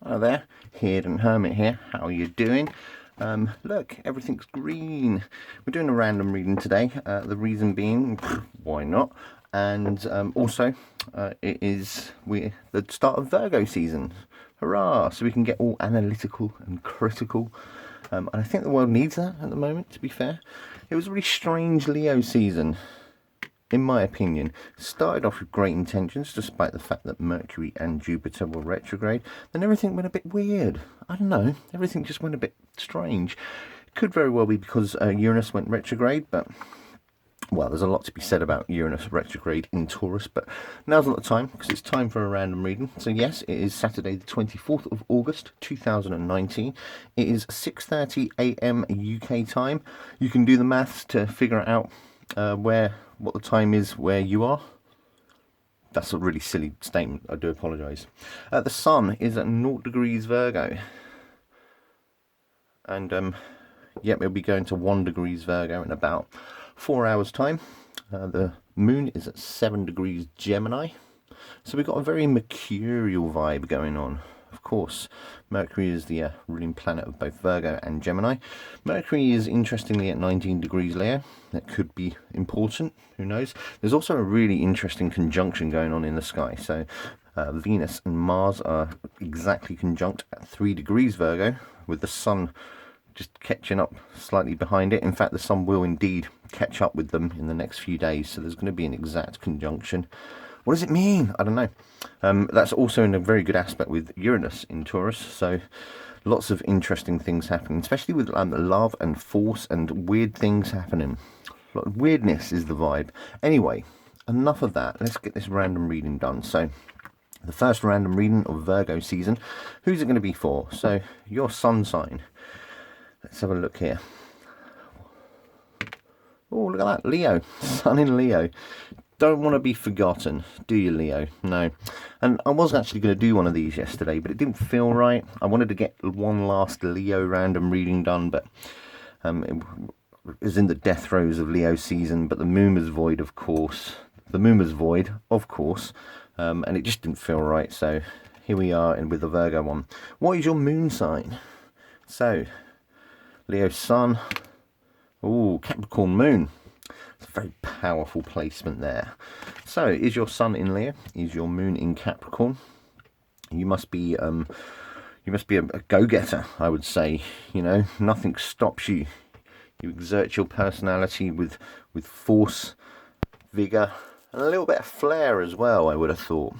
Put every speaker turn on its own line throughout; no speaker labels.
Hello there, Hidden Hermit here. How are you doing? Look, everything's green. We're doing a random reading today. The reason being, why not? And also, we're the start of Virgo season. Hurrah! So we can get all analytical and critical. And I think the world needs that at the moment, to be fair. It was a really strange Leo season, in my opinion. Started off with great intentions, despite the fact that Mercury and Jupiter were retrograde. Then everything went a bit weird. I don't know. Everything just went a bit strange. It could very well be because Uranus went retrograde, but well, there's a lot to be said about Uranus retrograde in Taurus, but now's not the time because it's time for a random reading. So yes, it is Saturday the 24th of August 2019. It is 6:30 a.m. UK time. You can do the maths to figure out what the time is where you are. That's a really silly statement. I do apologise. The sun is at 0 degrees Virgo. And yep, it'll be going to 1 degrees Virgo in about 4 hours time. The moon is at 7 degrees Gemini. So we've got a very mercurial vibe going on. Of course, Mercury is the ruling planet of both Virgo and Gemini. Mercury is interestingly at 19 degrees Leo. That could be important, who knows. There's also a really interesting conjunction going on in the sky. So Venus and Mars are exactly conjunct at 3 degrees Virgo, with the sun just catching up slightly behind it. In fact, the sun will indeed catch up with them in the next few days. So there's going to be an exact conjunction. What does it mean? I don't know. That's also in a very good aspect with Uranus in Taurus. So lots of interesting things happening, especially with love and force and weird things happening. Weirdness is the vibe. Anyway, enough of that. Let's get this random reading done. So the first random reading of Virgo season. Who's it going to be for? So your sun sign. Let's have a look here. Oh, look at that. Leo. Sun in Leo. Don't want to be forgotten, do you, Leo? No. And I was actually going to do one of these yesterday, but it didn't feel right. I wanted to get one last Leo random reading done, but it was in the death throes of Leo season, but the moon was void, of course. And it just didn't feel right, so here we are with the Virgo one. What is your moon sign? So, Leo sun. Ooh, Capricorn Moon. It's a very powerful placement there. So, is your sun in Leo? Is your moon in Capricorn? You must be a go-getter, I would say. You know, nothing stops you. You exert your personality with force, vigor, and a little bit of flair as well, I would have thought.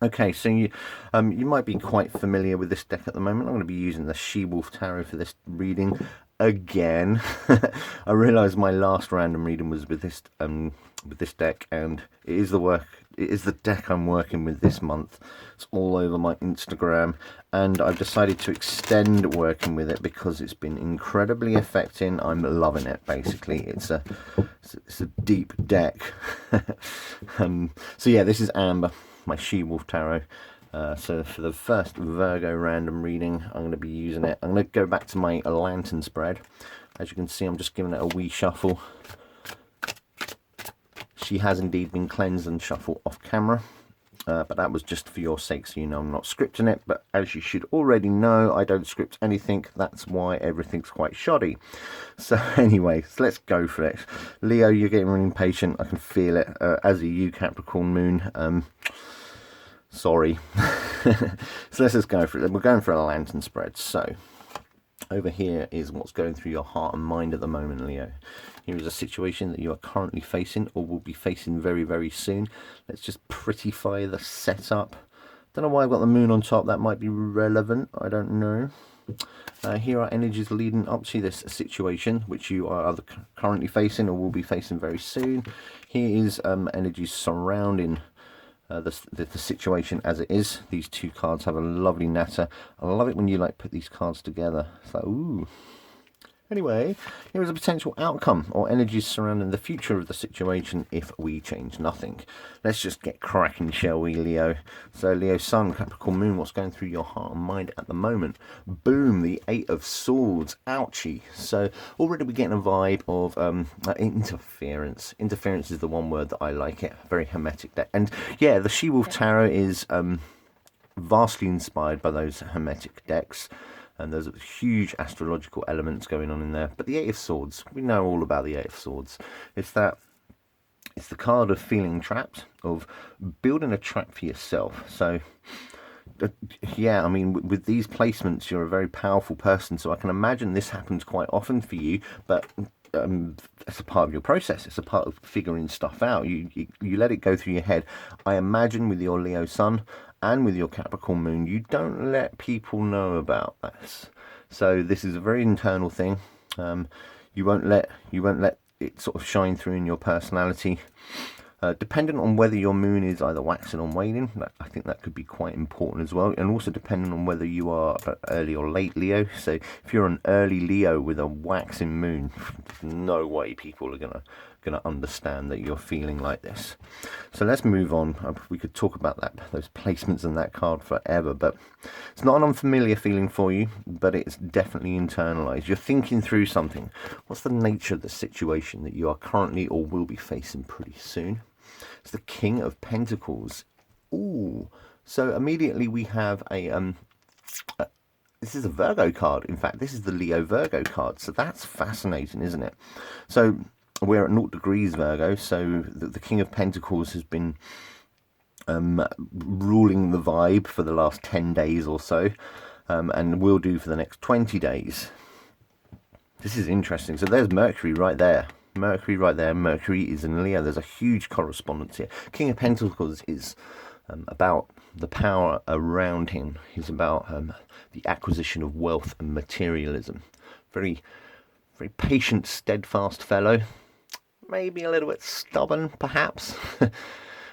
Okay, so you might be quite familiar with this deck at the moment. I'm going to be using the She-Wolf Tarot for this reading again. I realised my last random reading was with this deck, and it is the deck I'm working with this month. It's all over my Instagram, and I've decided to extend working with it because it's been incredibly affecting. I'm loving it. Basically, it's a deep deck. So yeah, this is Amber, my She-Wolf Tarot. So for the first Virgo random reading, I'm going to be using it. I'm going to go back to my lantern spread. As you can see, I'm just giving it a wee shuffle. She has indeed been cleansed and shuffled off camera. But that was just for your sake, so you know I'm not scripting it. But as you should already know, I don't script anything. That's why everything's quite shoddy. So anyway, so let's go for it. Leo, you're getting really impatient. I can feel it. As are you, Capricorn Moon. Sorry. So let's just go for it. We're going for a lantern spread. So over here is what's going through your heart and mind at the moment, Leo. Here is a situation that you are currently facing or will be facing very, very soon. Let's just prettify the setup. Don't know why I've got the moon on top. That might be relevant. I don't know. Here are energies leading up to this situation, which you are either currently facing or will be facing very soon. Here is energies surrounding the situation as it is. These two cards have a lovely natter. I love it when you put these cards together. It's like, ooh. Anyway, here is a potential outcome or energies surrounding the future of the situation if we change nothing. Let's just get cracking, shall we, Leo? So, Leo Sun, Capricorn Moon, what's going through your heart and mind at the moment? Boom, the Eight of Swords. Ouchie. So, already we're getting a vibe of interference. Interference is the one word that I like it. Very hermetic deck. And, yeah, the She-Wolf Tarot is vastly inspired by those Hermetic decks. And there's huge astrological elements going on in there. But the Eight of Swords, we know all about the Eight of Swords. It's the card of feeling trapped, of building a trap for yourself. So, yeah, I mean, with these placements, you're a very powerful person. So I can imagine this happens quite often for you. But it's a part of your process. It's a part of figuring stuff out. You let it go through your head. I imagine with your Leo Sun and with your Capricorn Moon, you don't let people know about this. So this is a very internal thing. You won't let it sort of shine through in your personality. Dependent on whether your moon is either waxing or waning, I think that could be quite important as well. And also depending on whether you are early or late Leo. So if you're an early Leo with a waxing moon, no way people are gonna understand that you're feeling like this. So let's move on. We could talk about those placements and that card forever, but it's not an unfamiliar feeling for you, but it's definitely internalized. You're thinking through something. What's the nature of the situation that you are currently or will be facing pretty soon? It's the King of Pentacles. Ooh, so immediately we have this is a Virgo card. In fact, this is the Leo Virgo card. So that's fascinating, isn't it? So we're at 0 degrees Virgo. So the King of Pentacles has been ruling the vibe for the last 10 days or so, and will do for the next 20 days. This is interesting. So there's Mercury right there. Mercury right there. Mercury is in Leo. There's a huge correspondence here. King of Pentacles is about the power around him. He's about the acquisition of wealth and materialism. Very, very patient, steadfast fellow. Maybe a little bit stubborn, perhaps.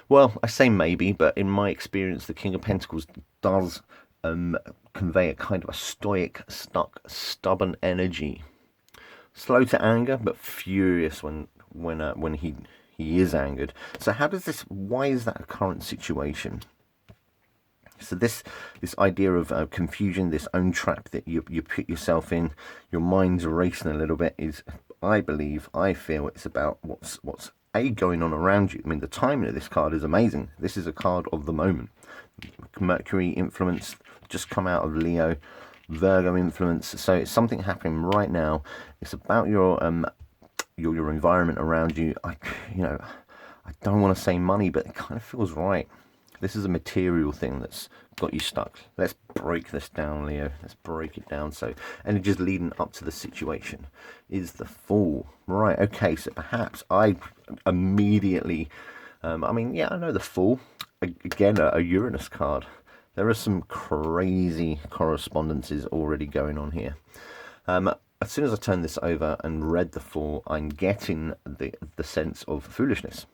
Well, I say maybe, but in my experience, the King of Pentacles does convey a kind of a stoic, stuck, stubborn energy. Slow to anger, but furious when he is angered. So why is that a current situation? So this idea of confusion, this own trap that you put yourself in, your mind's racing a little bit, is, I feel it's about what's going on around you. I mean, the timing of this card is amazing. This is a card of the moment. Mercury influence, just come out of Leo. Virgo influence, so it's something happening right now. It's about your environment around you. I don't want to say money, but it kind of feels right. This is a material thing that's got you stuck. Let's break this down, Leo. Let's break it down. So energies leading up to the situation is the Fool. Right, okay, so perhaps I immediately I know the Fool. Again, a Uranus card. There are some crazy correspondences already going on here. As soon as I turn this over and read the Fool, I'm getting the sense of foolishness.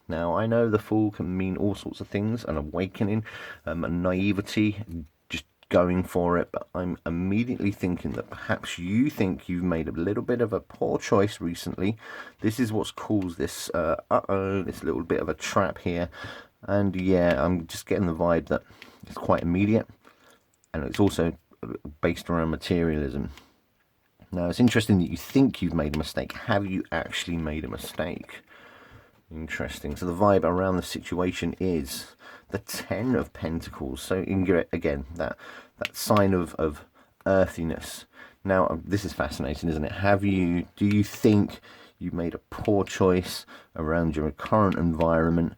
Now, I know the Fool can mean all sorts of things, an awakening, a naivety, just going for it, but I'm immediately thinking that perhaps you think you've made a little bit of a poor choice recently. This is what's caused this, this little bit of a trap here. And yeah, I'm just getting the vibe that it's quite immediate, and it's also based around materialism. Now, it's interesting that you think you've made a mistake. Have you actually made a mistake? Interesting. So the vibe around the situation is the Ten of Pentacles. So again, that sign of earthiness. Now, this is fascinating, isn't it? Do you think you made a poor choice around your current environment?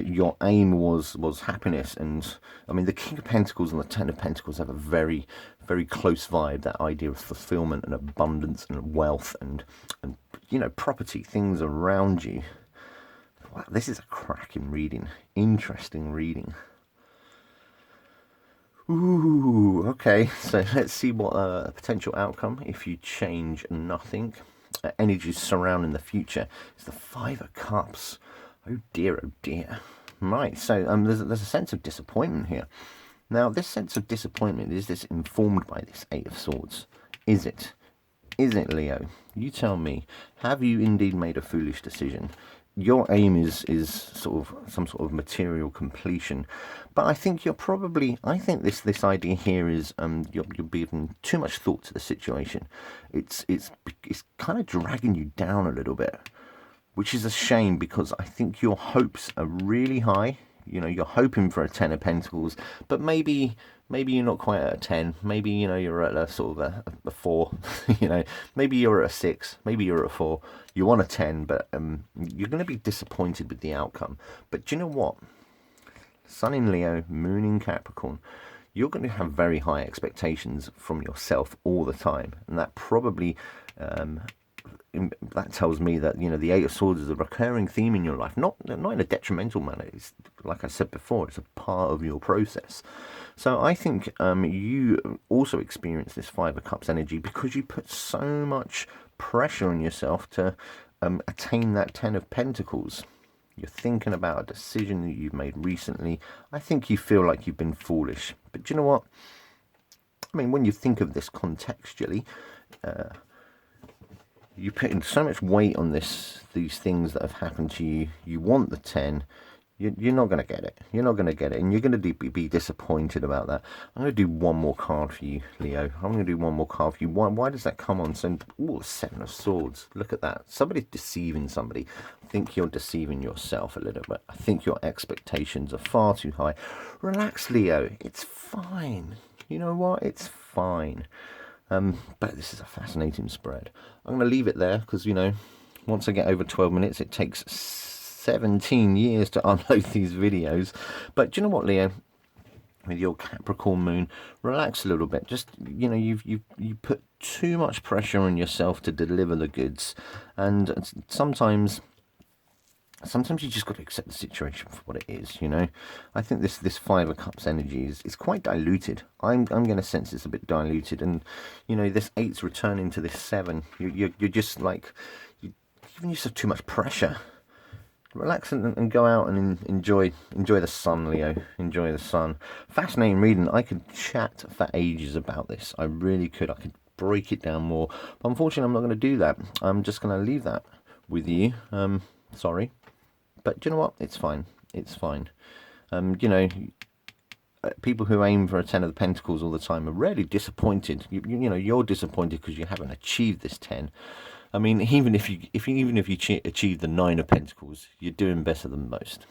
Your aim was happiness, and I mean the King of Pentacles and the Ten of Pentacles have a very, very close vibe. That idea of fulfillment and abundance and wealth and property, things around you. Wow, this is a cracking reading, interesting reading. Ooh, okay. So let's see what a potential outcome if you change nothing. Energies surrounding the future is the Five of Cups. Oh dear, oh dear. Right, so there's a sense of disappointment here. Now, this sense of disappointment, is this informed by this Eight of Swords? Is it? Is it, Leo? You tell me. Have you indeed made a foolish decision? Your aim is sort of some sort of material completion, but I think this idea here is you're giving too much thought to the situation. It's kind of dragging you down a little bit, which is a shame, because I think your hopes are really high. you know, you're hoping for a 10 of Pentacles, but maybe you're not quite at a 10. Maybe, you know, you're at a sort of a 4. You know, maybe you're at a 6. Maybe you're at a 4. You want a 10, but you're going to be disappointed with the outcome. But do you know what? Sun in Leo, Moon in Capricorn, you're going to have very high expectations from yourself all the time, and that probably that tells me that, you know, the Eight of Swords is a recurring theme in your life, not in a detrimental manner. It's, like I said before, it's a part of your process. So I think you also experience this Five of Cups energy because you put so much pressure on yourself to attain that Ten of Pentacles. You're thinking about a decision that you've made recently. I think you feel like you've been foolish. But do you know what? I mean, when you think of this contextually, you put in so much weight on these things that have happened to you. You want the 10. You're not going to get it. You're not going to get it. And you're going to be disappointed about that. I'm going to do one more card for you, Leo. I'm going to do one more card for you. Why does that come on? So, ooh, Seven of Swords. Look at that. Somebody's deceiving somebody. I think you're deceiving yourself a little bit. I think your expectations are far too high. Relax, Leo. It's fine. You know what? It's fine. But this is a fascinating spread. I'm going to leave it there because, you know, once I get over 12 minutes, it takes 17 years to upload these videos. But do you know what, Leo? With your Capricorn Moon, relax a little bit. Just, you know, you put too much pressure on yourself to deliver the goods, and sometimes you just got to accept the situation for what it is, you know. I think this Five of Cups energy is quite diluted. I'm going to sense it's a bit diluted, and, you know, this 8's returning to this 7. You're just like, you're giving yourself too much pressure. Relax and go out and enjoy the sun, Leo. Enjoy the sun. Fascinating reading. I could chat for ages about this. I really could. I could break it down more. But unfortunately, I'm not going to do that. I'm just going to leave that with you. Sorry. But do you know what? It's fine. It's fine. You know, people who aim for a 10 of the Pentacles all the time are rarely disappointed. You know, you're disappointed because you haven't achieved this 10. I mean, even if you achieve the 9 of Pentacles, you're doing better than most.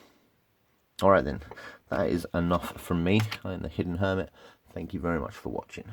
All right then, that is enough from me. I am the Hidden Hermit. Thank you very much for watching.